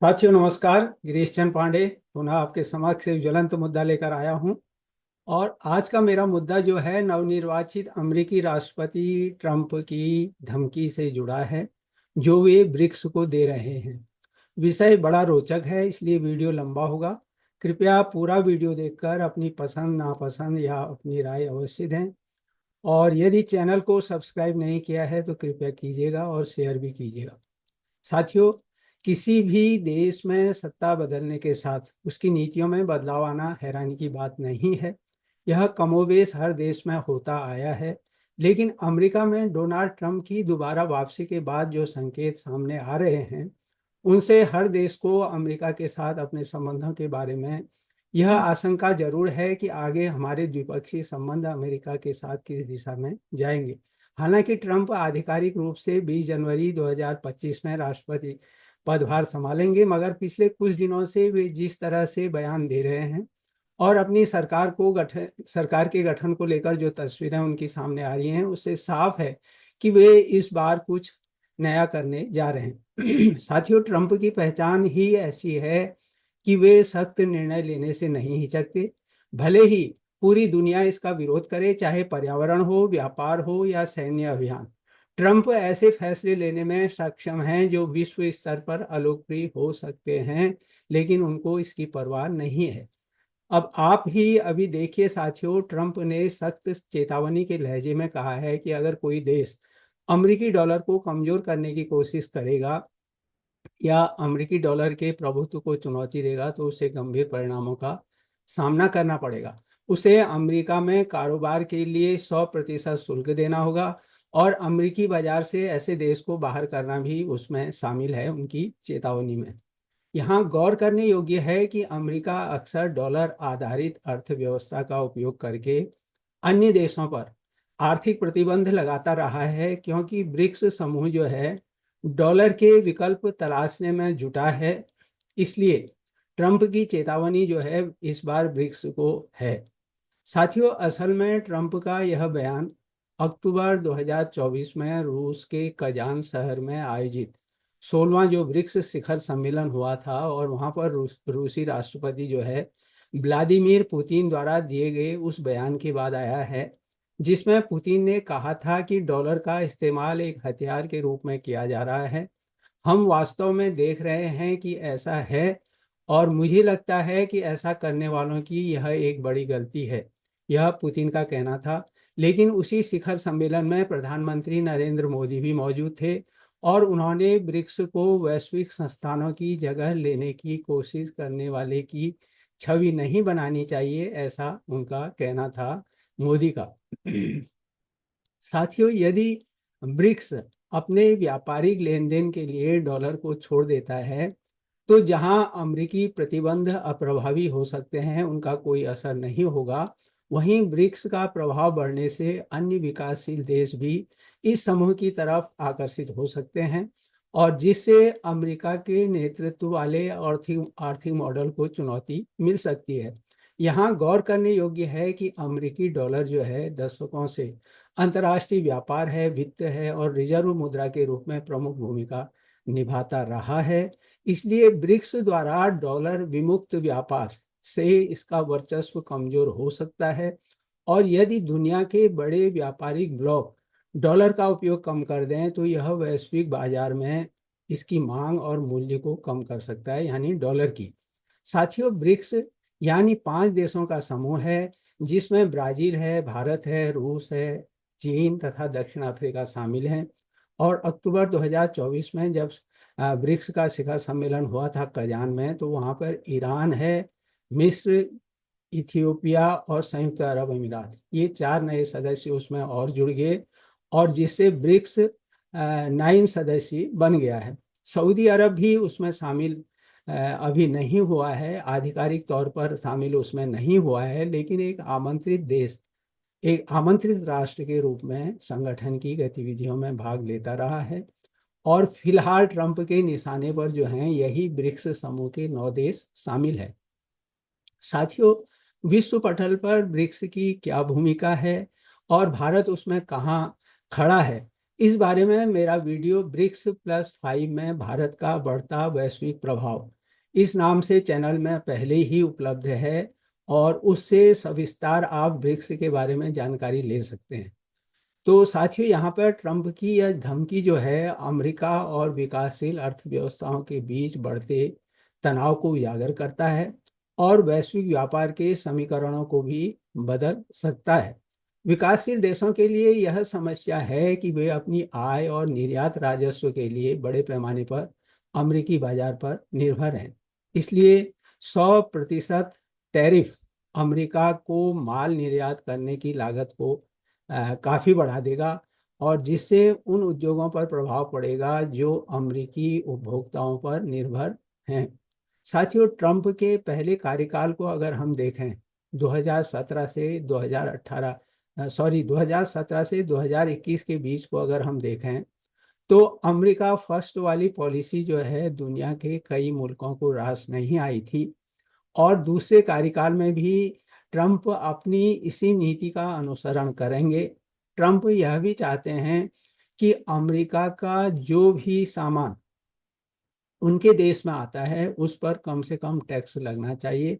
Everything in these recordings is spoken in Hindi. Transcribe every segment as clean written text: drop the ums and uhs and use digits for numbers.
साथियों नमस्कार। गिरीश चंद पांडे पुनः आपके समक्ष एक ज्वलंत मुद्दा लेकर आया हूं। और आज का मेरा मुद्दा जो है नवनिर्वाचित अमेरिकी राष्ट्रपति ट्रंप की धमकी से जुड़ा है जो वे ब्रिक्स को दे रहे हैं। विषय बड़ा रोचक है, इसलिए वीडियो लंबा होगा। कृपया पूरा वीडियो देखकर अपनी पसंद नापसंद या अपनी राय अवश्य दें। और यदि चैनल को सब्सक्राइब नहीं किया है तो कृपया कीजिएगा और शेयर भी कीजिएगा। साथियों, किसी भी देश में सत्ता बदलने के साथ उसकी नीतियों में बदलाव आना हैरानी की बात नहीं है। यह कमोबेश हर देश में होता आया है। लेकिन अमेरिका में डोनाल्ड ट्रंप की दोबारा वापसी के बाद जो संकेत सामने आ रहे हैं, उनसे हर देश को अमेरिका के साथ अपने संबंधों के बारे में यह आशंका जरूर है कि आगे हमारे द्विपक्षीय संबंध अमेरिका के साथ किस दिशा में जाएंगे। हालांकि ट्रंप आधिकारिक रूप से 20 जनवरी 2025 में राष्ट्रपति पदभार संभालेंगे, मगर पिछले कुछ दिनों से वे जिस तरह से बयान दे रहे हैं और अपनी सरकार के गठन को लेकर जो तस्वीरें उनकी सामने आ रही हैं, उससे साफ है कि वे इस बार कुछ नया करने जा रहे हैं। साथियों, ट्रंप की पहचान ही ऐसी है कि वे सख्त निर्णय लेने से नहीं हिचकते, भले ही पूरी दुनिया इसका विरोध करे, चाहे पर्यावरण हो, व्यापार हो या सैन्य अभियान। ट्रंप ऐसे फैसले लेने में सक्षम हैं जो विश्व स्तर पर अलोकप्रिय हो सकते हैं, लेकिन उनको इसकी परवाह नहीं है। अब आप ही अभी देखिए साथियों, ट्रंप ने सख्त चेतावनी के लहजे में कहा है कि अगर कोई देश अमेरिकी डॉलर को कमजोर करने की कोशिश करेगा या अमेरिकी डॉलर के प्रभुत्व को चुनौती देगा तो उसे गंभीर परिणामों का सामना करना पड़ेगा। उसे अमेरिका में कारोबार के लिए 100% शुल्क देना होगा और अमेरिकी बाजार से ऐसे देश को बाहर करना भी उसमें शामिल है उनकी चेतावनी में। यहाँ गौर करने योग्य है कि अमेरिका अक्सर डॉलर आधारित अर्थव्यवस्था का उपयोग करके अन्य देशों पर आर्थिक प्रतिबंध लगाता रहा है, क्योंकि ब्रिक्स समूह जो है डॉलर के विकल्प तलाशने में जुटा है। इसलिए ट्रंप की चेतावनी जो है इस बार ब्रिक्स को है। साथियों, असल में ट्रंप का यह बयान अक्टूबर 2024 में रूस के कजान शहर में आयोजित 16वां जो ब्रिक्स शिखर सम्मेलन हुआ था और वहां पर रूसी राष्ट्रपति जो है व्लादिमीर पुतिन द्वारा दिए गए उस बयान के बाद आया है, जिसमें पुतिन ने कहा था कि डॉलर का इस्तेमाल एक हथियार के रूप में किया जा रहा है। हम वास्तव में देख रहे हैं कि ऐसा है और मुझे लगता है कि ऐसा करने वालों की यह एक बड़ी गलती है। यह पुतिन का कहना था। लेकिन उसी शिखर सम्मेलन में प्रधानमंत्री नरेंद्र मोदी भी मौजूद थे और उन्होंने ब्रिक्स को वैश्विक संस्थानों की जगह लेने की कोशिश करने वाले की छवि नहीं बनानी चाहिए, ऐसा उनका कहना था, मोदी का। साथियों, यदि ब्रिक्स अपने व्यापारिक लेन देन के लिए डॉलर को छोड़ देता है तो जहां अमेरिकी प्रतिबंध अप्रभावी हो सकते हैं, उनका कोई असर नहीं होगा। वहीं ब्रिक्स का प्रभाव बढ़ने से अन्य विकासशील देश भी इस समूह की तरफ आकर्षित हो सकते हैं और जिससे अमेरिका के नेतृत्व वाले आर्थिक आर्थिक मॉडल को चुनौती मिल सकती है। यहाँ गौर करने योग्य है कि अमेरिकी डॉलर जो है दशकों से अंतर्राष्ट्रीय व्यापार है, वित्त है और रिजर्व मुद्रा के रूप में प्रमुख भूमिका निभाता रहा है। इसलिए ब्रिक्स द्वारा डॉलर विमुक्त व्यापार से इसका वर्चस्व कमजोर हो सकता है और यदि दुनिया के बड़े व्यापारिक ब्लॉक डॉलर का उपयोग कम कर दें तो यह वैश्विक बाजार में इसकी मांग और मूल्य को कम कर सकता है, यानी डॉलर की। साथियों, ब्रिक्स यानी 5 देशों का समूह है जिसमें ब्राजील है, भारत है, रूस है, चीन तथा दक्षिण अफ्रीका शामिल हैं। और अक्टूबर 2024 में जब ब्रिक्स का शिखर सम्मेलन हुआ था कजान में, तो वहाँ पर ईरान है, मिस्र, इथियोपिया और संयुक्त अरब अमीरात, ये 4 नए सदस्य उसमें और जुड़ गए और जिससे ब्रिक्स 9 सदस्य बन गया है। सऊदी अरब भी उसमें शामिल अभी नहीं हुआ है, आधिकारिक तौर पर शामिल उसमें नहीं हुआ है, लेकिन एक आमंत्रित देश, एक आमंत्रित राष्ट्र के रूप में संगठन की गतिविधियों में भाग लेता रहा है। और फिलहाल ट्रंप के निशाने पर जो हैं यही ब्रिक्स समूह के 9 देश शामिल है। साथियों, विश्व पटल पर ब्रिक्स की क्या भूमिका है और भारत उसमें कहाँ खड़ा है, इस बारे में मेरा वीडियो ब्रिक्स+5 में भारत का बढ़ता वैश्विक प्रभाव, इस नाम से चैनल में पहले ही उपलब्ध है और उससे सविस्तार आप ब्रिक्स के बारे में जानकारी ले सकते हैं। तो साथियों, यहाँ पर ट्रंप की यह धमकी जो है अमेरिका और विकासशील अर्थव्यवस्थाओं के बीच बढ़ते तनाव को उजागर करता है और वैश्विक व्यापार के समीकरणों को भी बदल सकता है। विकासशील देशों के लिए यह समस्या है कि वे अपनी आय और निर्यात राजस्व के लिए बड़े पैमाने पर अमेरिकी बाजार पर निर्भर हैं। इसलिए 100% टैरिफ अमेरिका को माल निर्यात करने की लागत को काफ़ी बढ़ा देगा और जिससे उन उद्योगों पर प्रभाव पड़ेगा जो अमेरिकी उपभोक्ताओं पर निर्भर हैं। साथियों, ट्रंप के पहले कार्यकाल को अगर हम देखें 2017 से 2021 के बीच को अगर हम देखें तो अमेरिका फर्स्ट वाली पॉलिसी जो है दुनिया के कई मुल्कों को रास नहीं आई थी और दूसरे कार्यकाल में भी ट्रंप अपनी इसी नीति का अनुसरण करेंगे। ट्रंप यह भी चाहते हैं कि अमेरिका का जो भी सामान उनके देश में आता है उस पर कम से कम टैक्स लगना चाहिए।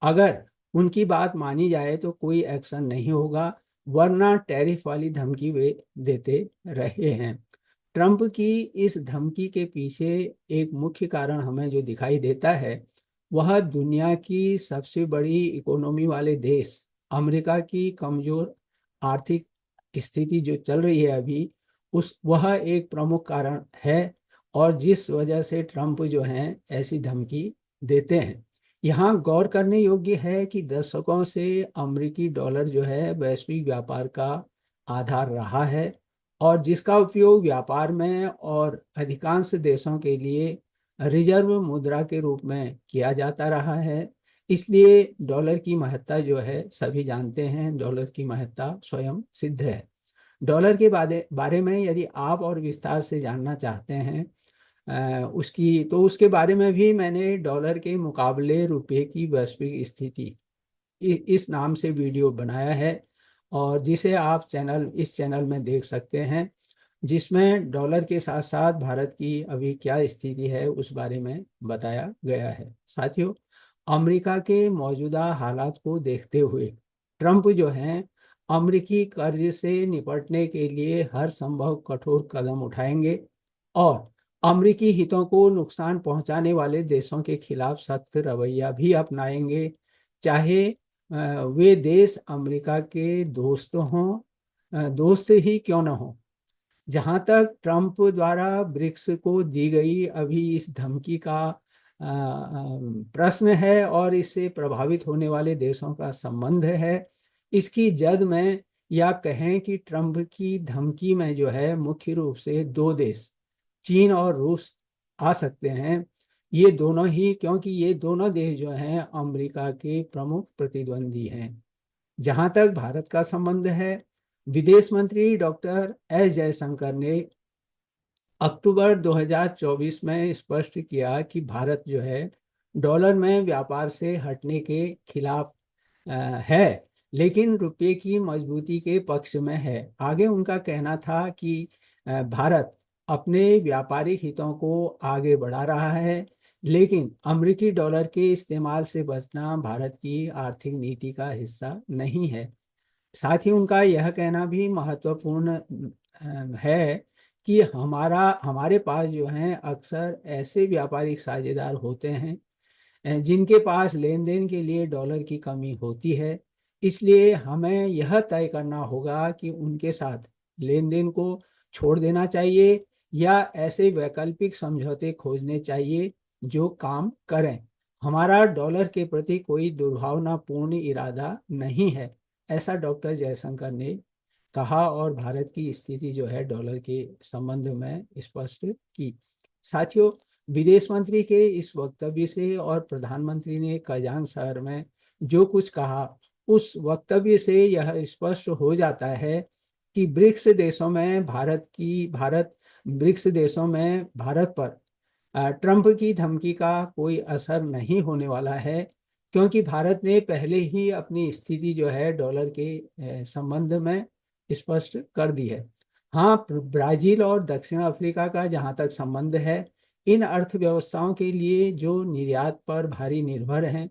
अगर उनकी बात मानी जाए तो कोई एक्शन नहीं होगा, वरना टैरिफ वाली धमकी वे देते रहे हैं। ट्रंप की इस धमकी के पीछे एक मुख्य कारण हमें जो दिखाई देता है वह दुनिया की सबसे बड़ी इकोनॉमी वाले देश अमेरिका की कमजोर आर्थिक स्थिति जो चल रही है अभी, वह एक प्रमुख कारण है और जिस वजह से ट्रंप जो हैं ऐसी धमकी देते हैं। यहाँ गौर करने योग्य है कि दशकों से अमेरिकी डॉलर जो है वैश्विक व्यापार का आधार रहा है और जिसका उपयोग व्यापार में और अधिकांश देशों के लिए रिजर्व मुद्रा के रूप में किया जाता रहा है। इसलिए डॉलर की महत्ता जो है सभी जानते हैं, डॉलर की महत्ता स्वयं सिद्ध है। डॉलर के बारे में यदि आप और विस्तार से जानना चाहते हैं उसके बारे में भी मैंने डॉलर के मुकाबले रुपए की वैश्विक स्थिति इस नाम से वीडियो बनाया है और जिसे आप इस चैनल में देख सकते हैं, जिसमें डॉलर के साथ साथ भारत की अभी क्या स्थिति है उस बारे में बताया गया है। साथियों, अमेरिका के मौजूदा हालात को देखते हुए ट्रंप जो हैं अमेरिकी कर्ज से निपटने के लिए हर संभव कठोर कदम उठाएंगे और अमेरिकी हितों को नुकसान पहुंचाने वाले देशों के खिलाफ सख्त रवैया भी अपनाएंगे, चाहे वे देश अमेरिका के दोस्त ही क्यों न हो। जहां तक ट्रंप द्वारा ब्रिक्स को दी गई अभी इस धमकी का प्रश्न है और इससे प्रभावित होने वाले देशों का संबंध है, इसकी जद में या कहें कि ट्रंप की धमकी में जो है मुख्य रूप से दो देश चीन और रूस आ सकते हैं। ये दोनों ही, क्योंकि ये दोनों देश जो हैं अमेरिका के प्रमुख प्रतिद्वंदी हैं। जहां तक भारत का संबंध है, विदेश मंत्री डॉक्टर एस जयशंकर ने अक्टूबर 2024 में स्पष्ट किया कि भारत जो है डॉलर में व्यापार से हटने के खिलाफ है, लेकिन रुपये की मजबूती के पक्ष में है। आगे उनका कहना था कि भारत अपने व्यापारिक हितों को आगे बढ़ा रहा है, लेकिन अमेरिकी डॉलर के इस्तेमाल से बचना भारत की आर्थिक नीति का हिस्सा नहीं है। साथ ही उनका यह कहना भी महत्वपूर्ण है कि हमारे पास जो हैं अक्सर ऐसे व्यापारिक साझेदार होते हैं जिनके पास लेन देन के लिए डॉलर की कमी होती है। इसलिए हमें यह तय करना होगा कि उनके साथ लेन देन को छोड़ देना चाहिए या ऐसे वैकल्पिक समझौते खोजने चाहिए जो काम करें। हमारा डॉलर के प्रति कोई दुर्भावनापूर्ण इरादा नहीं है, ऐसा डॉक्टर जयशंकर ने कहा और भारत की स्थिति जो है डॉलर के संबंध में स्पष्ट की। साथियों, विदेश मंत्री के इस वक्तव्य से और प्रधानमंत्री ने कजान शहर में जो कुछ कहा उस वक्तव्य से यह स्पष्ट हो जाता है कि ब्रिक्स देशों में भारत पर ट्रंप की धमकी का कोई असर नहीं होने वाला है, क्योंकि भारत ने पहले ही अपनी स्थिति जो है डॉलर के संबंध में स्पष्ट कर दी है। हाँ, ब्राजील और दक्षिण अफ्रीका का जहाँ तक संबंध है, इन अर्थव्यवस्थाओं के लिए जो निर्यात पर भारी निर्भर हैं,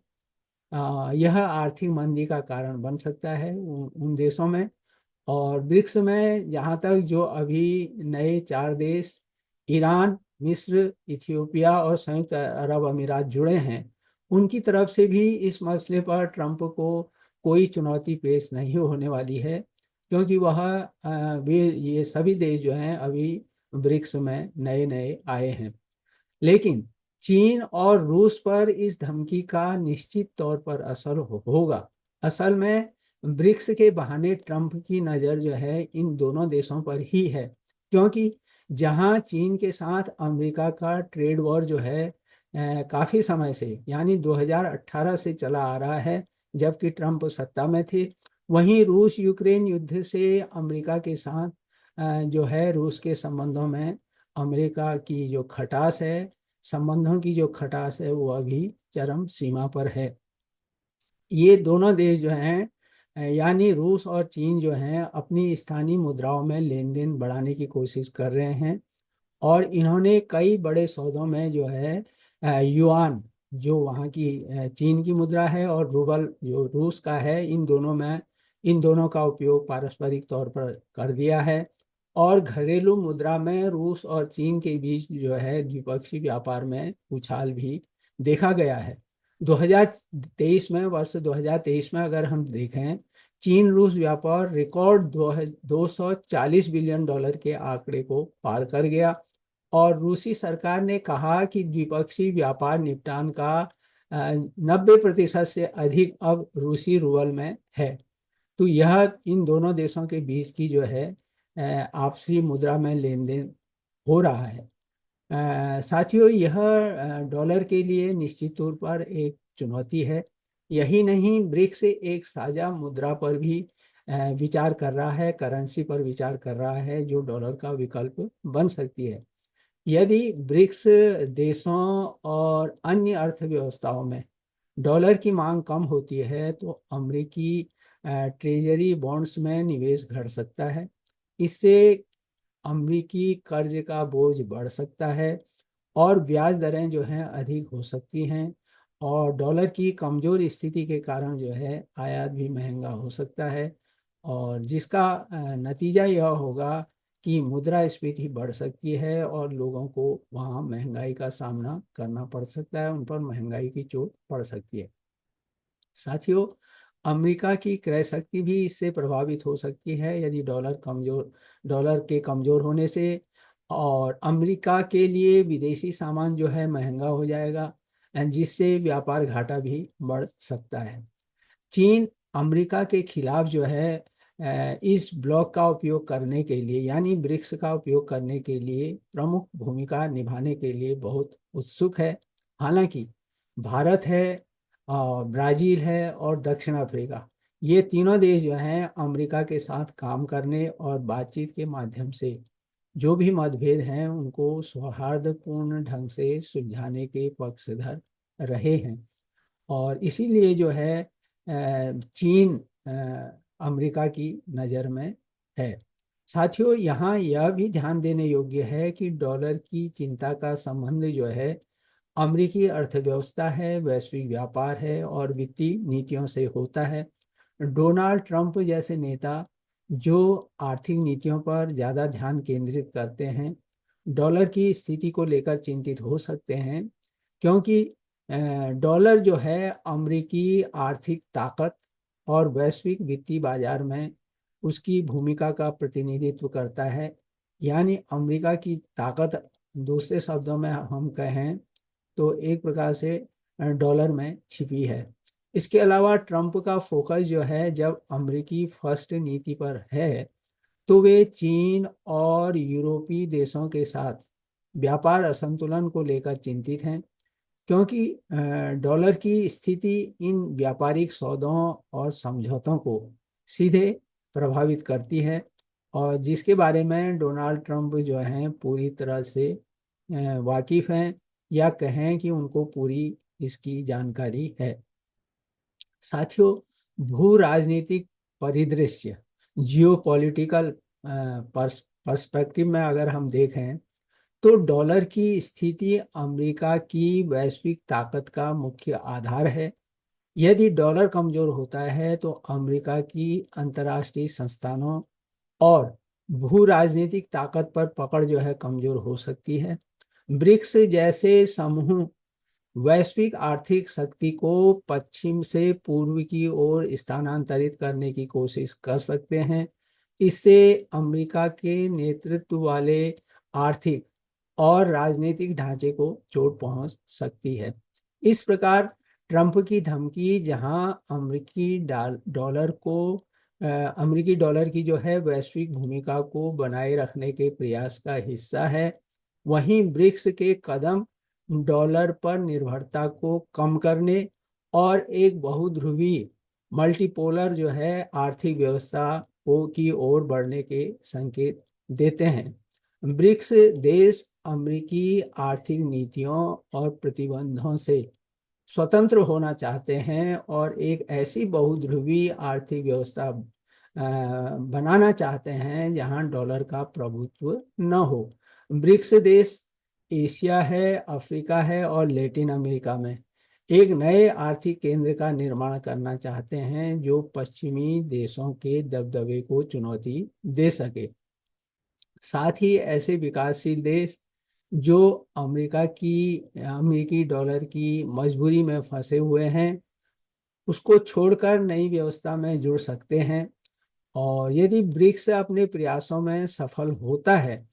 यह आर्थिक मंदी का कारण बन सकता है उन देशों में। और ब्रिक्स में जहाँ तक जो अभी नए 4 देश, ईरान, मिस्र, इथियोपिया और संयुक्त अरब अमीरात जुड़े हैं, उनकी तरफ से भी इस मसले पर ट्रंप को कोई चुनौती पेश नहीं होने वाली है, क्योंकि वे ये सभी देश जो हैं अभी ब्रिक्स में नए नए आए हैं। लेकिन चीन और रूस पर इस धमकी का निश्चित तौर पर असर होगा। असल में ब्रिक्स के बहाने ट्रंप की नज़र जो है इन दोनों देशों पर ही है, क्योंकि जहां चीन के साथ अमेरिका का ट्रेड वॉर जो है काफ़ी समय से, यानी 2018 से चला आ रहा है जबकि ट्रंप सत्ता में थे, वहीं रूस यूक्रेन युद्ध से अमेरिका के साथ जो है रूस के संबंधों में अमेरिका की जो खटास है, संबंधों की जो खटास है, वो अभी चरम सीमा पर है। ये दोनों देश जो हैं यानी रूस और चीन जो हैं अपनी स्थानीय मुद्राओं में लेन देन बढ़ाने की कोशिश कर रहे हैं, और इन्होंने कई बड़े सौदों में जो है युआन, जो वहाँ की चीन की मुद्रा है, और रूबल जो रूस का है, इन दोनों का उपयोग पारस्परिक तौर पर कर दिया है। और घरेलू मुद्रा में रूस और चीन के बीच जो है द्विपक्षीय व्यापार में उछाल भी देखा गया है। 2023 में, वर्ष 2023 में अगर हम देखें, चीन रूस व्यापार रिकॉर्ड 240 बिलियन डॉलर के आंकड़े को पार कर गया, और रूसी सरकार ने कहा कि द्विपक्षीय व्यापार निपटान का 90% से अधिक अब रूसी रूबल में है। तो यह इन दोनों देशों के बीच की जो है आपसी मुद्रा में लेन देन हो रहा है। साथियों, यह डॉलर के लिए निश्चित तौर पर एक चुनौती है। यही नहीं, ब्रिक्स एक साझा मुद्रा पर भी विचार कर रहा है, करेंसी पर विचार कर रहा है जो डॉलर का विकल्प बन सकती है। यदि ब्रिक्स देशों और अन्य अर्थव्यवस्थाओं में डॉलर की मांग कम होती है तो अमेरिकी ट्रेजरी बॉन्ड्स में निवेश घट सकता है। इससे अमेरिकी कर्ज का बोझ बढ़ सकता है, और ब्याज दरें जो हैं अधिक हो सकती हैं, और डॉलर की कमज़ोर स्थिति के कारण जो है आयात भी महंगा हो सकता है, और जिसका नतीजा यह होगा कि मुद्रास्फीति बढ़ सकती है और लोगों को वहाँ महंगाई का सामना करना पड़ सकता है, उन पर महंगाई की चोट पड़ सकती है। साथियों, अमेरिका की क्रय शक्ति भी इससे प्रभावित हो सकती है यदि डॉलर के कमज़ोर होने से, और अमेरिका के लिए विदेशी सामान जो है महंगा हो जाएगा, जिससे व्यापार घाटा भी बढ़ सकता है। चीन अमेरिका के खिलाफ जो है इस ब्लॉक का उपयोग करने के लिए, यानी ब्रिक्स का उपयोग करने के लिए प्रमुख भूमिका निभाने के लिए बहुत उत्सुक है। हालांकि भारत है, ब्राज़ील है और दक्षिण अफ्रीका, ये तीनों देश जो हैं अमेरिका के साथ काम करने और बातचीत के माध्यम से जो भी मतभेद हैं उनको सौहार्दपूर्ण ढंग से सुलझाने के पक्षधर रहे हैं। और इसीलिए जो है चीन अमेरिका की नज़र में है। साथियों, यहाँ यह भी ध्यान देने योग्य है कि डॉलर की चिंता का संबंध जो है अमेरिकी अर्थव्यवस्था है, वैश्विक व्यापार है और वित्तीय नीतियों से होता है। डोनाल्ड ट्रंप जैसे नेता जो आर्थिक नीतियों पर ज़्यादा ध्यान केंद्रित करते हैं, डॉलर की स्थिति को लेकर चिंतित हो सकते हैं, क्योंकि डॉलर जो है अमेरिकी आर्थिक ताकत और वैश्विक वित्तीय बाजार में उसकी भूमिका का प्रतिनिधित्व करता है। यानी अमेरिका की ताकत, दूसरे शब्दों में हम कहें तो एक प्रकार से डॉलर में छिपी है। इसके अलावा ट्रंप का फोकस जो है जब अमेरिकी फर्स्ट नीति पर है, तो वे चीन और यूरोपीय देशों के साथ व्यापार असंतुलन को लेकर चिंतित हैं, क्योंकि डॉलर की स्थिति इन व्यापारिक सौदों और समझौतों को सीधे प्रभावित करती है, और जिसके बारे में डोनाल्ड ट्रंप जो हैं पूरी तरह से वाकिफ हैं, या कहें कि उनको पूरी इसकी जानकारी है। साथियों, भू राजनीतिक परिदृश्य, जियो पॉलिटिकल पर्सपेक्टिव में अगर हम देखें तो डॉलर की स्थिति अमेरिका की वैश्विक ताकत का मुख्य आधार है। यदि डॉलर कमजोर होता है तो अमेरिका की अंतर्राष्ट्रीय संस्थानों और भू राजनीतिक ताकत पर पकड़ जो है कमजोर हो सकती है। ब्रिक्स जैसे समूह वैश्विक आर्थिक शक्ति को पश्चिम से पूर्व की ओर स्थानांतरित करने की कोशिश कर सकते हैं। इससे अमेरिका के नेतृत्व वाले आर्थिक और राजनीतिक ढांचे को चोट पहुंच सकती है। इस प्रकार ट्रंप की धमकी जहां अमेरिकी डॉलर की जो है वैश्विक भूमिका को बनाए रखने के प्रयास का हिस्सा है, वहीं ब्रिक्स के कदम डॉलर पर निर्भरता को कम करने और एक बहुध्रुवीय मल्टीपोलर जो है आर्थिक व्यवस्था की ओर बढ़ने के संकेत देते हैं। ब्रिक्स देश अमेरिकी आर्थिक नीतियों और प्रतिबंधों से स्वतंत्र होना चाहते हैं और एक ऐसी बहुध्रुवीय आर्थिक व्यवस्था बनाना चाहते हैं जहां डॉलर का प्रभुत्व न हो। ब्रिक्स देश एशिया है, अफ्रीका है और लैटिन अमेरिका में एक नए आर्थिक केंद्र का निर्माण करना चाहते हैं जो पश्चिमी देशों के दबदबे को चुनौती दे सके। साथ ही ऐसे विकासशील देश जो अमेरिकी डॉलर की मजबूरी में फंसे हुए हैं उसको छोड़कर नई व्यवस्था में जुड़ सकते हैं। और यदि ब्रिक्स अपने प्रयासों में सफल होता है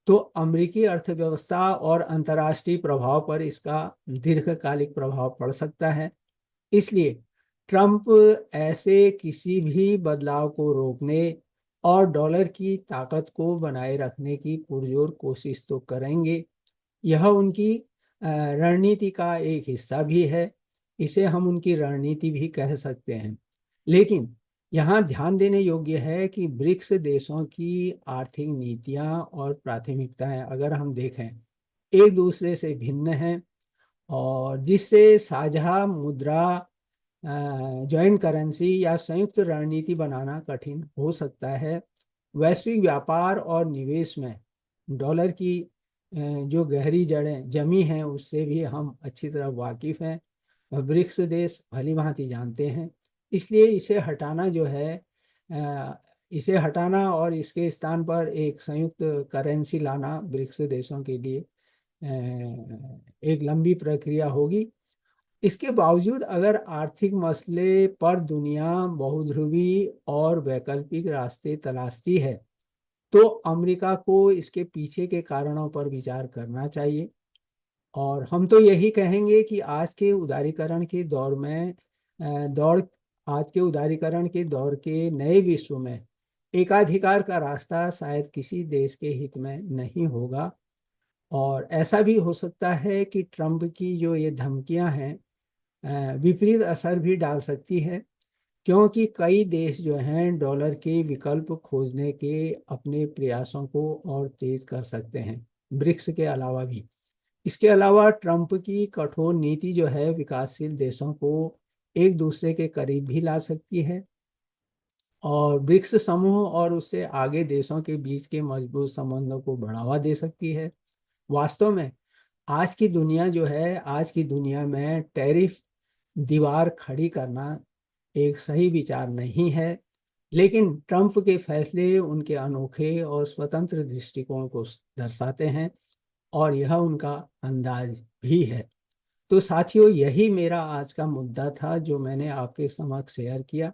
तो अमेरिकी अर्थव्यवस्था और अंतर्राष्ट्रीय प्रभाव पर इसका दीर्घकालिक प्रभाव पड़ सकता है। इसलिए ट्रंप ऐसे किसी भी बदलाव को रोकने और डॉलर की ताकत को बनाए रखने की पुरजोर कोशिश तो करेंगे। यह उनकी रणनीति का एक हिस्सा भी है। इसे हम उनकी रणनीति भी कह सकते हैं। लेकिन यहाँ ध्यान देने योग्य है कि ब्रिक्स देशों की आर्थिक नीतियाँ और प्राथमिकताएं अगर हम देखें एक दूसरे से भिन्न हैं और जिससे साझा मुद्रा, जॉइंट करेंसी या संयुक्त रणनीति बनाना कठिन हो सकता है। वैश्विक व्यापार और निवेश में डॉलर की जो गहरी जड़ें जमी हैं उससे भी हम अच्छी तरह वाकिफ हैं। ब्रिक्स देश भली भांति जानते हैं। इसलिए इसे हटाना और इसके स्थान पर एक संयुक्त करेंसी लाना ब्रिक्स देशों के लिए एक लंबी प्रक्रिया होगी। इसके बावजूद अगर आर्थिक मसले पर दुनिया बहुध्रुवी और वैकल्पिक रास्ते तलाशती है तो अमेरिका को इसके पीछे के कारणों पर विचार करना चाहिए। और हम तो यही कहेंगे कि आज के उदारीकरण के दौर के नए विश्व में एकाधिकार का रास्ता शायद किसी देश के हित में नहीं होगा। और ऐसा भी हो सकता है कि ट्रंप की जो ये धमकियां हैं विपरीत असर भी डाल सकती है, क्योंकि कई देश जो हैं डॉलर के विकल्प खोजने के अपने प्रयासों को और तेज कर सकते हैं, ब्रिक्स के अलावा भी। इसके अलावा ट्रंप की कठोर नीति जो है विकासशील देशों को एक दूसरे के करीब भी ला सकती है और ब्रिक्स समूह और उससे आगे देशों के बीच के मजबूत संबंधों को बढ़ावा दे सकती है। वास्तव में आज की दुनिया में टैरिफ दीवार खड़ी करना एक सही विचार नहीं है, लेकिन ट्रंप के फैसले उनके अनोखे और स्वतंत्र दृष्टिकोण को दर्शाते हैं और यह उनका अंदाज भी है। तो साथियों, यही मेरा आज का मुद्दा था जो मैंने आपके समक्ष शेयर किया।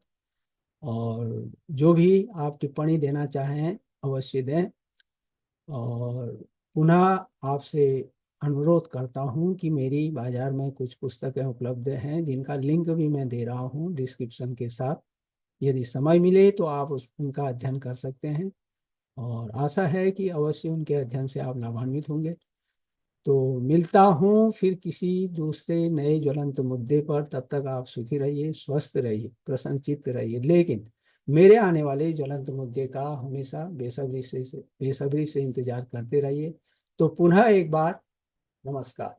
और जो भी आप टिप्पणी देना चाहें अवश्य दें। और पुनः आपसे अनुरोध करता हूं कि मेरी बाजार में कुछ पुस्तकें उपलब्ध हैं जिनका लिंक भी मैं दे रहा हूं डिस्क्रिप्शन के साथ। यदि समय मिले तो आप उनका अध्ययन कर सकते हैं और आशा है कि अवश्य उनके अध्ययन से आप लाभान्वित होंगे। तो मिलता हूँ फिर किसी दूसरे नए ज्वलंत मुद्दे पर। तब तक आप सुखी रहिए, स्वस्थ रहिए, प्रसन्नचित्त रहिए, लेकिन मेरे आने वाले ज्वलंत मुद्दे का हमेशा बेसब्री से इंतजार करते रहिए। तो पुनः एक बार नमस्कार।